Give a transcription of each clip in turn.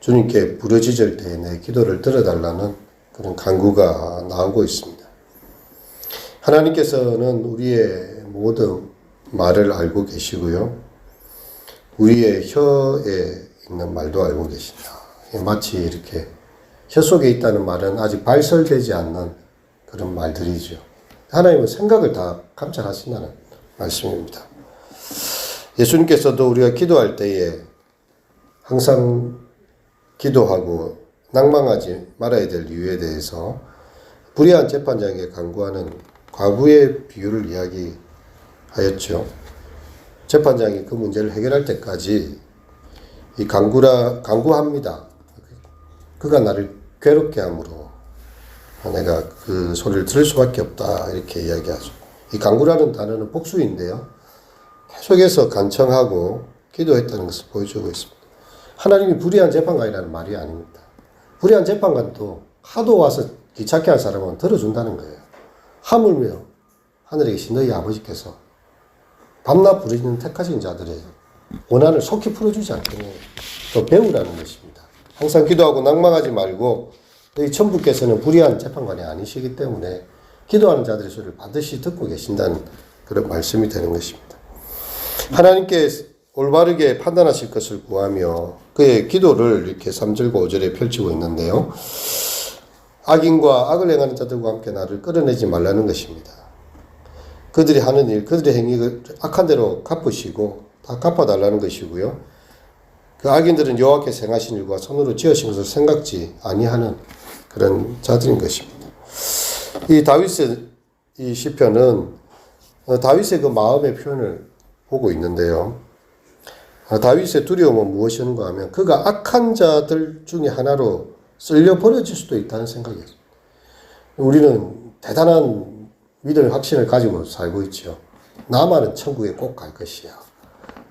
주님께 부르짖을 때 내 기도를 들어달라는 그런 간구가 나오고 있습니다. 하나님께서는 우리의 모든 말을 알고 계시고요. 우리의 혀에 있는 말도 알고 계신다. 마치 이렇게 혀 속에 있다는 말은 아직 발설되지 않는 그런 말들이죠. 하나님은 생각을 다 감찰하신다는 말씀입니다. 예수님께서도 우리가 기도할 때에 항상 기도하고 낭망하지 말아야 될 이유에 대해서 불의한 재판장에게 간구하는 과부의 비유를 이야기하였죠. 재판장이 그 문제를 해결할 때까지 이 간구합니다. 그가 나를 괴롭게 함으로 내가 그 소리를 들을 수밖에 없다 이렇게 이야기하죠. 이 간구라는 단어는 복수인데요. 계속해서 간청하고 기도했다는 것을 보여주고 있습니다. 하나님이 불의한 재판관이라는 말이 아닙니다. 불의한 재판관도 하도 와서 귀찮게 할 사람은 들어준다는 거예요. 하물며 하늘에 계신 너희 아버지께서 밤낮 부르짖는 택하신 자들의 원한을 속히 풀어주지 않겠느냐. 또 배우라는 것입니다. 항상 기도하고 낭망하지 말고 너희 천부께서는 불의한 재판관이 아니시기 때문에 기도하는 자들의 소리를 반드시 듣고 계신다는 그런 말씀이 되는 것입니다. 하나님께 올바르게 판단하실 것을 구하며 그의 기도를 이렇게 3절과 5절에 펼치고 있는데요. 악인과 악을 행하는 자들과 함께 나를 끌어내지 말라는 것입니다. 그들이 하는 일, 그들의 행위를 악한 대로 갚으시고 다 갚아달라는 것이고요. 그 악인들은 여호와께서 행하신 일과 손으로 지으신 것을 생각지 아니하는 그런 자들인 것입니다. 이 다윗의 이 시편은 다윗의 그 마음의 표현을 보고 있는데요. 다윗의 두려움은 무엇이었는가 하면 그가 악한 자들 중에 하나로 쓸려 버려질 수도 있다는 생각이었습니다. 우리는 대단한 믿음의 확신을 가지고 살고 있죠. 나만은 천국에 꼭 갈 것이야.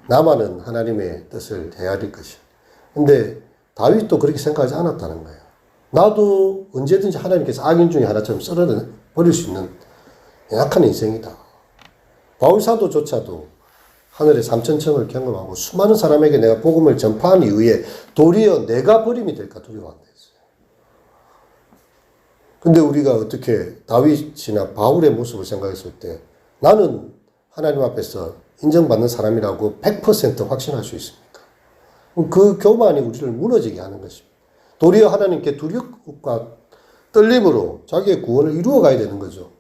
나만은 하나님의 뜻을 헤아릴 것이야. 근데 다윗도 그렇게 생각하지 않았다는 거예요. 나도 언제든지 하나님께서 악인 중에 하나처럼 썰어 버릴 수 있는 약한 인생이다. 바울사도조차도 하늘의 3,000층을 경험하고 수많은 사람에게 내가 복음을 전파한 이후에 도리어 내가 버림이 될까 두려워한다 했어요. 근데 우리가 어떻게 다윗이나 바울의 모습을 생각했을 때 나는 하나님 앞에서 인정받는 사람이라고 100% 확신할 수 있습니까? 그 교만이 우리를 무너지게 하는 것입니다. 도리어 하나님께 두려움과 떨림으로 자기의 구원을 이루어 가야 되는 거죠.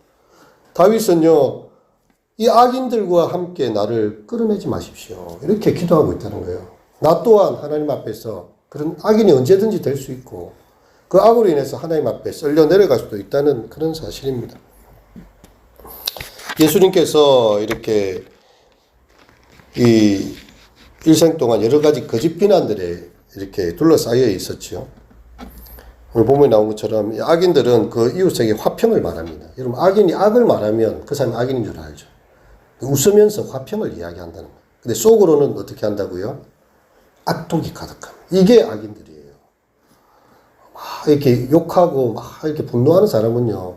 다윗은요, 이 악인들과 함께 나를 끌어내지 마십시오. 이렇게 기도하고 있다는 거예요. 나 또한 하나님 앞에서 그런 악인이 언제든지 될 수 있고 그 악으로 인해서 하나님 앞에 썰려 내려갈 수도 있다는 그런 사실입니다. 예수님께서 이렇게 이 일생 동안 여러 가지 거짓 비난들에 이렇게 둘러싸여 있었죠. 오늘 본문에 나온 것처럼 악인들은 그 이웃에게 화평을 말합니다. 여러분, 악인이 악을 말하면 그 사람이 악인인 줄 알죠. 웃으면서 화평을 이야기한다는 거예요. 근데 속으로는 어떻게 한다고요? 악독이 가득합니다. 이게 악인들이에요. 막 이렇게 욕하고 막 이렇게 분노하는 사람은요,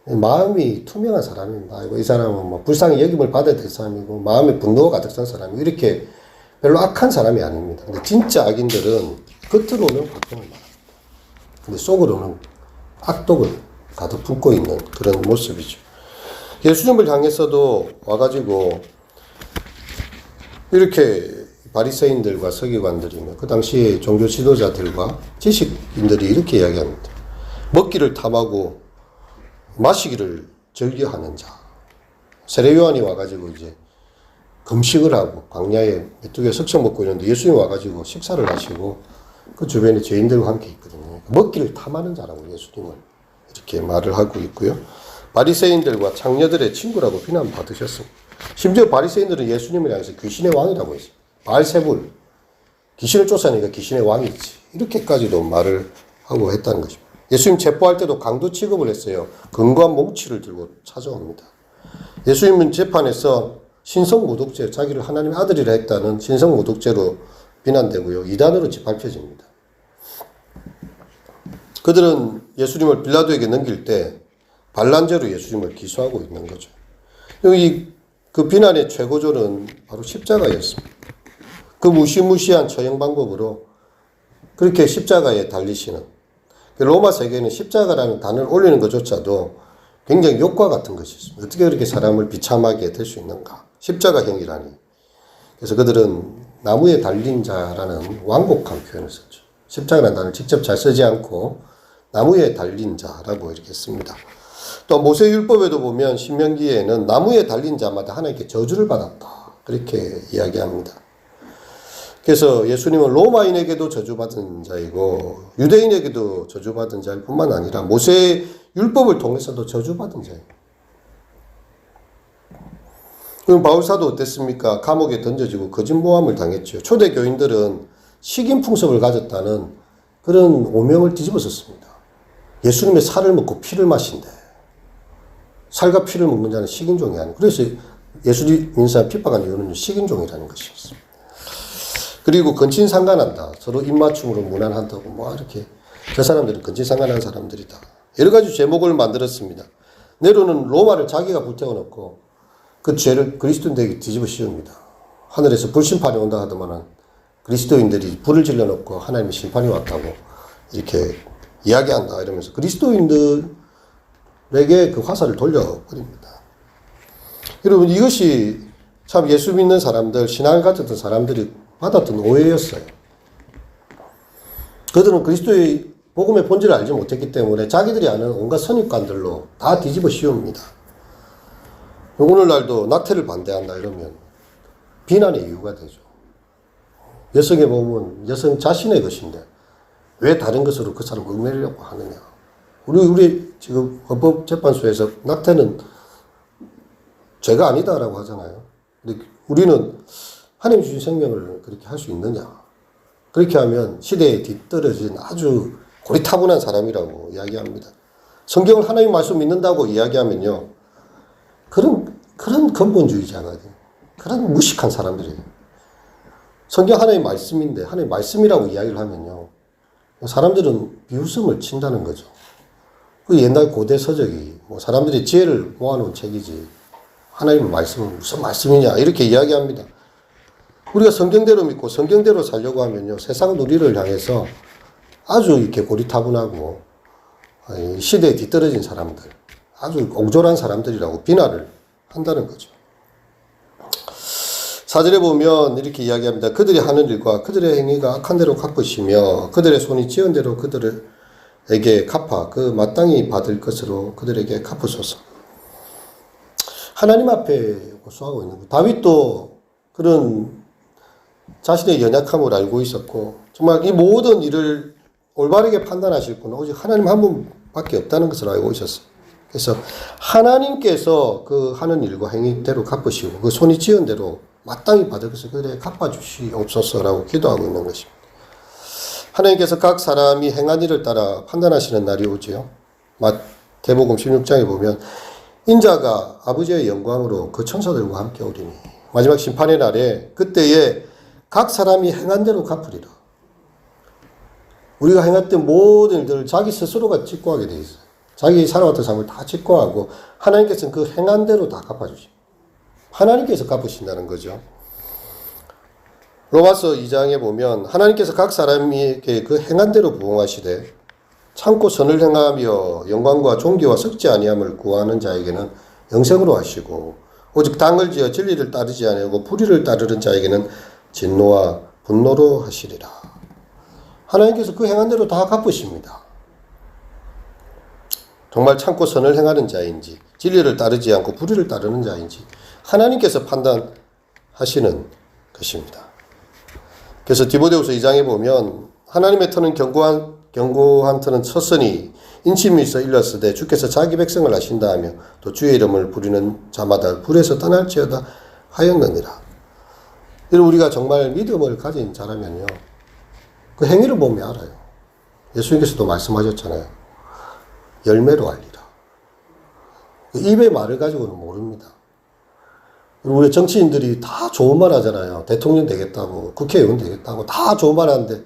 마음이 투명한 사람입니다. 이 사람은 뭐 불쌍히 여김을 받아야 될 사람이고 마음에 분노가 가득 찬 사람이고 이렇게 별로 악한 사람이 아닙니다. 근데 진짜 악인들은 겉으로는 화평을 말합니다. 근데 속으로는 악독을 가득 품고 있는 그런 모습이죠. 예수님을 향해서도 와가지고 이렇게 바리새인들과 서기관들이 그 당시에 종교 지도자들과 지식인들이 이렇게 이야기합니다. 먹기를 탐하고 마시기를 즐겨하는 자. 세례 요한이 와가지고 이제 금식을 하고 광야에 메뚜기에 석청 먹고 있는데 예수님이 와가지고 식사를 하시고 그 주변에 죄인들과 함께 있거든요. 먹기를 탐하는 자라고 예수님을 이렇게 말을 하고 있고요. 바리새인들과 창녀들의 친구라고 비난받으셨습니다. 심지어 바리새인들은 예수님을 향해서 귀신의 왕이라고 했어요. 바알세불, 귀신을 쫓아내니까 귀신의 왕이지. 이렇게까지도 말을 하고 했다는 것입니다. 예수님 체포할 때도 강도 취급을 했어요. 금관 몽치를 들고 찾아옵니다. 예수님은 재판에서 신성모독죄, 자기를 하나님의 아들이라 했다는 신성모독죄로 비난되고요. 이단으로 짓밟혀집니다. 그들은 예수님을 빌라도에게 넘길 때 반란죄로 예수님을 기소하고 있는 거죠. 그 비난의 최고조는 바로 십자가였습니다. 그 무시무시한 처형 방법으로 그렇게 십자가에 달리시는, 로마 세계에는 십자가라는 단어를 올리는 것조차도 굉장히 욕과 같은 것이 있습니다. 어떻게 그렇게 사람을 비참하게 될 수 있는가. 십자가형이라니. 그래서 그들은 나무에 달린 자라는 완곡한 표현을 썼죠. 십자가라는 단어를 직접 잘 쓰지 않고 나무에 달린 자라고 이렇게 씁니다. 또 모세율법에도 보면 신명기에는 나무에 달린 자마다 하나님께 저주를 받았다. 그렇게 이야기합니다. 그래서 예수님은 로마인에게도 저주받은 자이고 유대인에게도 저주받은 자일 뿐만 아니라 모세의 율법을 통해서도 저주받은 자예요. 그럼 바울사도 어땠습니까? 감옥에 던져지고 거짓모함을 당했죠. 초대 교인들은 식인 풍습을 가졌다는 그런 오명을 뒤집어썼습니다. 예수님의 살을 먹고 피를 마신대. 살과 피를 먹는 자는 식인종이 아니고, 그래서 예수님 인사 핍박한 이유는 식인종이라는 것이었습니다. 그리고 근친상간한다. 서로 입맞춤으로 무난한다고 뭐 이렇게 저 사람들은 근친상간한 사람들이다. 여러 가지 제목을 만들었습니다. 네로는 로마를 자기가 불태워놓고 그 죄를 그리스도인들에게 뒤집어 씌웁니다. 하늘에서 불심판이 온다 하더만은 그리스도인들이 불을 질러놓고 하나님의 심판이 왔다고 이렇게 이야기한다 이러면서 그리스도인들에게 그 화살을 돌려버립니다. 여러분, 이것이 참 예수 믿는 사람들, 신앙을 가졌던 사람들이 받았던 오해였어요. 그들은 그리스도의 복음의 본질을 알지 못했기 때문에 자기들이 아는 온갖 선입관들로 다 뒤집어 씌웁니다. 오늘날도 낙태를 반대한다 이러면 비난의 이유가 되죠. 여성의 몸은 여성 자신의 것인데 왜 다른 것으로 그 사람을 얽매이려고 하느냐. 우리 지금 헌법재판소에서 낙태는 죄가 아니다라고 하잖아요. 근데 우리는 하나님 주신 생명을 그렇게 할 수 있느냐. 그렇게 하면 시대에 뒤떨어진 아주 고리타분한 사람이라고 이야기합니다. 성경을 하나님 말씀 믿는다고 이야기하면요. 그런 근본주의자가 돼요. 그런 무식한 사람들이에요. 성경 하나님 말씀인데 하나님 말씀이라고 이야기를 하면요. 사람들은 비웃음을 친다는 거죠. 그 옛날 고대 서적이 뭐 사람들이 지혜를 모아놓은 책이지 하나님의 말씀은 무슨 말씀이냐 이렇게 이야기합니다. 우리가 성경대로 믿고 성경대로 살려고 하면요. 세상은 우리를 향해서 아주 이렇게 고리타분하고 시대에 뒤떨어진 사람들, 아주 옹졸한 사람들이라고 비난을 한다는 거죠. 사절에 보면 이렇게 이야기합니다. 그들이 하는 일과 그들의 행위가 악한 대로 갚으시며 그들의 손이 지은 대로 그들에게 갚아 그 마땅히 받을 것으로 그들에게 갚으소서. 하나님 앞에 호소하고 있는 거예요. 다윗도 그런 자신의 연약함을 알고 있었고 정말 이 모든 일을 올바르게 판단하실 분은 오직 하나님 한 분밖에 없다는 것을 알고 있었어요. 그래서 하나님께서 그 하는 일과 행위대로 갚으시고 그 손이 지은 대로 마땅히 받을 것을 그들에게 갚아주시옵소서라고 기도하고 있는 것입니다. 하나님께서 각 사람이 행한 일을 따라 판단하시는 날이 오지요. 마태복음 16장에 보면 인자가 아버지의 영광으로 그 천사들과 함께 오리니 마지막 심판의 날에 그때에 각 사람이 행한 대로 갚으리라. 우리가 행했던 모든 일들을 자기 스스로가 직고하게 되어 있어요. 자기 살아왔던 삶을 다 직고하고 하나님께서는 그 행한 대로 다 갚아주십니다. 하나님께서 갚으신다는 거죠. 로마서 2장에 보면 하나님께서 각 사람에게 그 행한 대로 부응하시되 참고 선을 행하며 영광과 존귀와 썩지 아니함을 구하는 자에게는 영생으로 하시고 오직 당을 지어 진리를 따르지 아니하고 불의를 따르는 자에게는 진노와 분노로 하시리라. 하나님께서 그 행한 대로 다 갚으십니다. 정말 참고 선을 행하는 자인지 진리를 따르지 않고 불의를 따르는 자인지 하나님께서 판단하시는 것입니다. 그래서 디모데후서 2장에 보면 하나님의 터는 견고한 터는 섰으니 인침이 있어 일렀으되 주께서 자기 백성을 하신다 하며 또 주의 이름을 부리는 자마다 불에서 떠날지어다 하였느니라. 여러분, 우리가 정말 믿음을 가진 자라면요. 그 행위를 보면 알아요. 예수님께서도 말씀하셨잖아요. 열매로 알리라. 입의 말을 가지고는 모릅니다. 우리 정치인들이 다 좋은 말 하잖아요. 대통령 되겠다고, 국회의원 되겠다고 다 좋은 말 하는데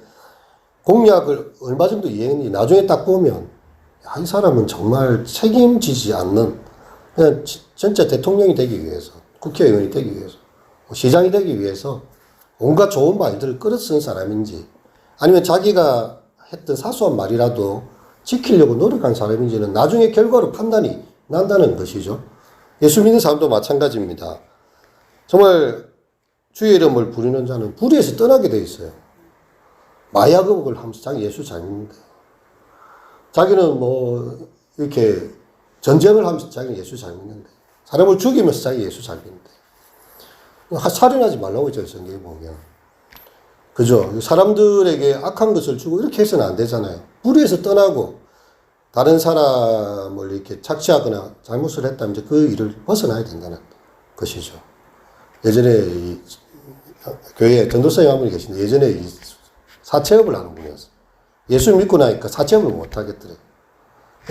공약을 얼마 정도 이행했는지 나중에 딱 보면 야, 이 사람은 정말 책임지지 않는 그냥 진짜 대통령이 되기 위해서, 국회의원이 되기 위해서, 시장이 되기 위해서 온갖 좋은 말들을 끌어쓴 사람인지 아니면 자기가 했던 사소한 말이라도 지키려고 노력한 사람인지는 나중에 결과로 판단이 난다는 것이죠. 예수 믿는 사람도 마찬가지입니다. 정말 주의 이름을 부르는 자는 불의에서 떠나게 돼 있어요. 마약업을 하면서 자기 예수 잘 믿는데, 자기는 뭐 이렇게 전쟁을 하면서 자기는 예수 잘 믿는데, 사람을 죽이면서 자기 예수 잘 믿는데, 살인하지 말라고 했죠, 성경에 보면. 그죠? 사람들에게 악한 것을 주고 이렇게 해서는 안 되잖아요. 불의에서 떠나고 다른 사람을 이렇게 착취하거나 잘못을 했다면 이제 그 일을 벗어나야 된다는 것이죠. 예전에 이 교회에 전도사님 한 분이 계신데, 예전에 이 사채업을 하는 분이었어요. 예수 믿고 나니까 사채업을 못 하겠더래요.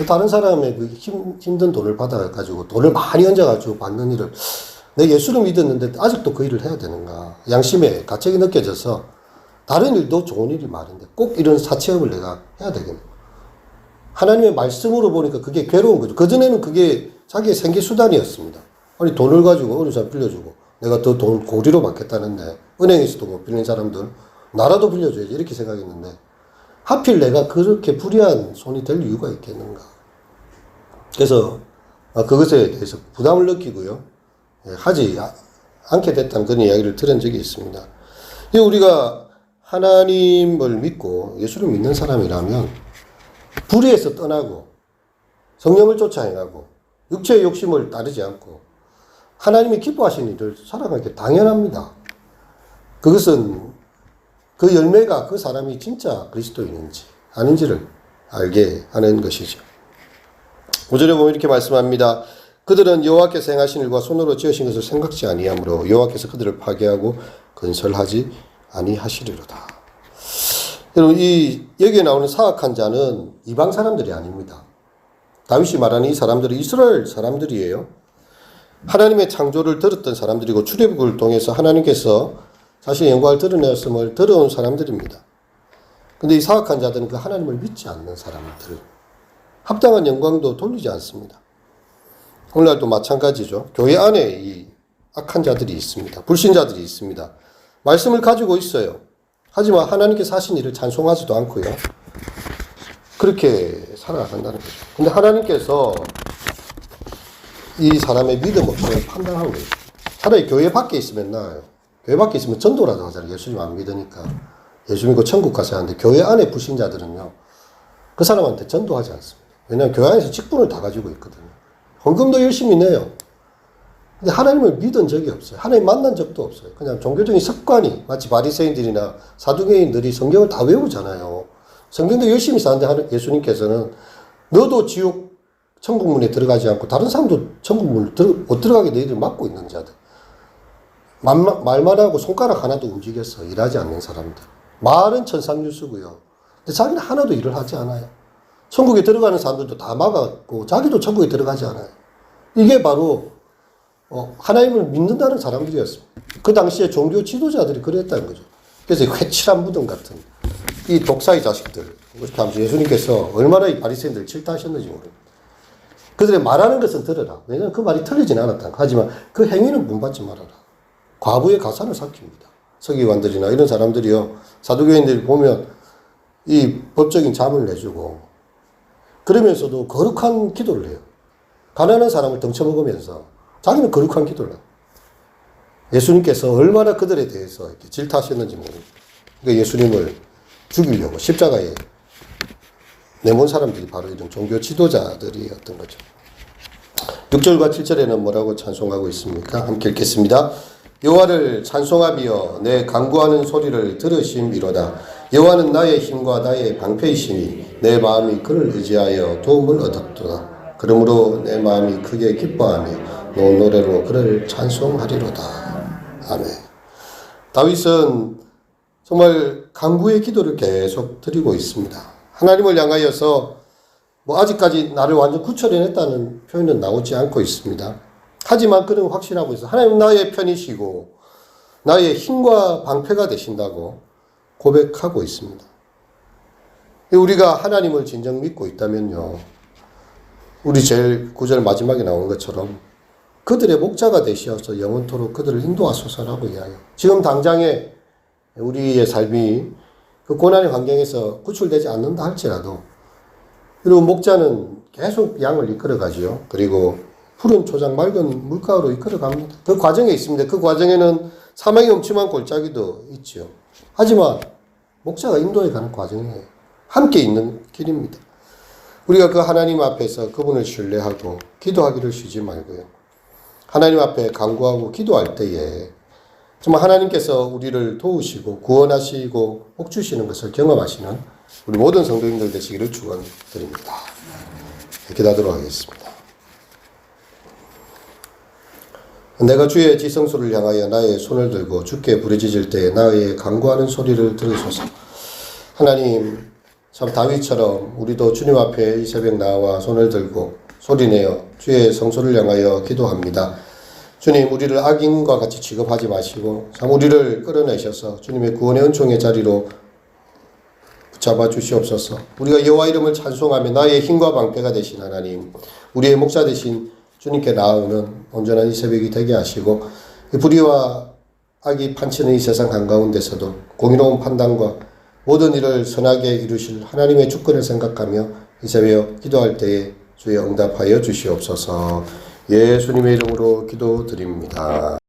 다른 사람의 그 힘든 돈을 받아가지고 돈을 많이 얹어가지고 받는 일을, 내 예수를 믿었는데 아직도 그 일을 해야 되는가. 양심에 가책이 느껴져서 다른 일도 좋은 일이 많은데 꼭 이런 사채업을 내가 해야 되겠네. 하나님의 말씀으로 보니까 그게 괴로운 거죠. 그전에는 그게 자기의 생계수단이었습니다. 아니, 돈을 가지고 어느 사람 빌려주고 내가 더 돈 고리로 받겠다는데 은행에서도 못 빌리는 사람들 나라도 빌려줘야지 이렇게 생각했는데, 하필 내가 그렇게 불의한 손이 될 이유가 있겠는가. 그래서 그것에 대해서 부담을 느끼고요, 하지 않게 됐다는 그런 이야기를 들은 적이 있습니다. 우리가 하나님을 믿고 예수를 믿는 사람이라면 불의에서 떠나고 성령을 쫓아 행하고 육체의 욕심을 따르지 않고 하나님이 기뻐하시는 일을 살아가는 게 당연합니다. 그것은 그 열매가 그 사람이 진짜 그리스도인인지 아닌지를 알게 하는 것이죠. 5절에 보면 이렇게 말씀합니다. 그들은 여호와께서 행하신 일과 손으로 지으신 것을 생각지 아니하므로 여호와께서 그들을 파괴하고 건설하지 아니하시리로다. 여러분, 이 여기에 나오는 사악한 자는 이방 사람들이 아닙니다. 다윗이 말하는 이 사람들은 이스라엘 사람들이에요. 하나님의 창조를 들었던 사람들이고 출애굽을 통해서 하나님께서 자신의 영광을 드러내었음을 들어온 사람들입니다. 근데 이 사악한 자들은 그 하나님을 믿지 않는 사람들, 합당한 영광도 돌리지 않습니다. 오늘날도 마찬가지죠. 교회 안에 이 악한 자들이 있습니다. 불신자들이 있습니다. 말씀을 가지고 있어요. 하지만 하나님께서 하신 일을 찬송하지도 않고요, 그렇게 살아간다는 거죠. 근데 하나님께서 이 사람의 믿음 없음을 판단하는 거예요. 차라리 교회 밖에 있으면 나아요. 교회 밖에 있으면 전도라도 하잖아요. 예수님 안 믿으니까. 예수 믿고 천국 가서 하는데, 교회 안에 불신자들은요, 그 사람한테 전도하지 않습니다. 왜냐하면 교회 안에서 직분을 다 가지고 있거든요. 헌금도 열심히 내요. 근데 하나님을 믿은 적이 없어요. 하나님 만난 적도 없어요. 그냥 종교적인 습관이, 마치 바리새인들이나 사두개인들이 성경을 다 외우잖아요. 성경도 열심히 사는데 예수님께서는 너도 지옥 천국문에 들어가지 않고 다른 사람도 천국문을 못 들어가게 너희들 막고 있는 자들. 말만 하고 손가락 하나도 움직여서 일하지 않는 사람들. 말은 천상뉴스고요. 근데 자기는 하나도 일을 하지 않아요. 천국에 들어가는 사람들도 다 막았고 자기도 천국에 들어가지 않아요. 이게 바로 하나님을 믿는다는 사람들이었습니다. 그 당시에 종교 지도자들이 그랬다는 거죠. 그래서 회칠한 무덤 같은 이 독사의 자식들, 이렇게 하면서 예수님께서 얼마나 이 바리새인들을 질타하셨는지 모릅니다. 그들의 말하는 것은 들어라. 왜냐하면 그 말이 틀리진 않았다. 하지만 그 행위는 본받지 말아라. 과부의 가산을 삭힙니다. 서기관들이나 이런 사람들이요, 사두개인들이 보면 이 법적인 잠을 내주고 그러면서도 거룩한 기도를 해요. 가난한 사람을 덩쳐먹으면서 자기는 거룩한 기도를 해요. 예수님께서 얼마나 그들에 대해서 이렇게 질타하셨는지 모릅니다. 그러니까 예수님을 죽이려고 십자가에 내몬 사람들이 바로 이런 종교 지도자들이었던 거죠. 6절과 7절에는 뭐라고 찬송하고 있습니까? 함께 읽겠습니다. 여호와를 찬송하며 내 간구하는 소리를 들으심이로다. 여호와는 나의 힘과 나의 방패이시니 내 마음이 그를 의지하여 도움을 얻었도다. 그러므로 내 마음이 크게 기뻐하며 놓은 노래로 그를 찬송하리로다. 아멘. 다윗은 정말 간구의 기도를 계속 드리고 있습니다. 하나님을 향하여서 아직까지 나를 완전 구출해냈다는 표현은 나오지 않고 있습니다. 하지만 그는 확신하고 있어요. 하나님 나의 편이시고 나의 힘과 방패가 되신다고 고백하고 있습니다. 우리가 하나님을 진정 믿고 있다면요, 우리 제일 9절 마지막에 나온 것처럼 그들의 목자가 되시어서 영원토록 그들을 인도하소서라고 이야기해요. 지금 당장에 우리의 삶이 그 고난의 환경에서 구출되지 않는다 할지라도, 그리고 목자는 계속 양을 이끌어가지요. 그리고 푸른 초장 맑은 물가로 이끌어갑니다. 그 과정에 있습니다. 그 과정에는 사망의 엄침한 골짜기도 있죠. 하지만 목자가 인도해 가는 과정에 함께 있는 길입니다. 우리가 그 하나님 앞에서 그분을 신뢰하고 기도하기를 쉬지 말고요. 하나님 앞에 간구하고 기도할 때에 정말 하나님께서 우리를 도우시고 구원하시고 복 주시는 것을 경험하시는 우리 모든 성도님들 되시기를 축원드립니다. 기도하도록 하겠습니다. 내가 주의 지성소를 향하여 나의 손을 들고 주께 부르짖을 때에 나의 간구하는 소리를 들으소서. 하나님, 참 다윗처럼 우리도 주님 앞에 이 새벽 나와 손을 들고 소리내어 주의 성소를 향하여 기도합니다. 주님, 우리를 악인과 같이 취급하지 마시고 참 우리를 끌어내셔서 주님의 구원의 은총의 자리로 붙잡아 주시옵소서. 우리가 여호와 이름을 찬송하며 나의 힘과 방패가 되신 하나님, 우리의 목자 되신 주님께 나아오는 온전한 이 새벽이 되게 하시고, 불의와 악이 판치는 이 세상 한가운데서도 공의로운 판단과 모든 일을 선하게 이루실 하나님의 주권을 생각하며 이 새벽 기도할 때에 주의 응답하여 주시옵소서. 예수님의 이름으로 기도드립니다.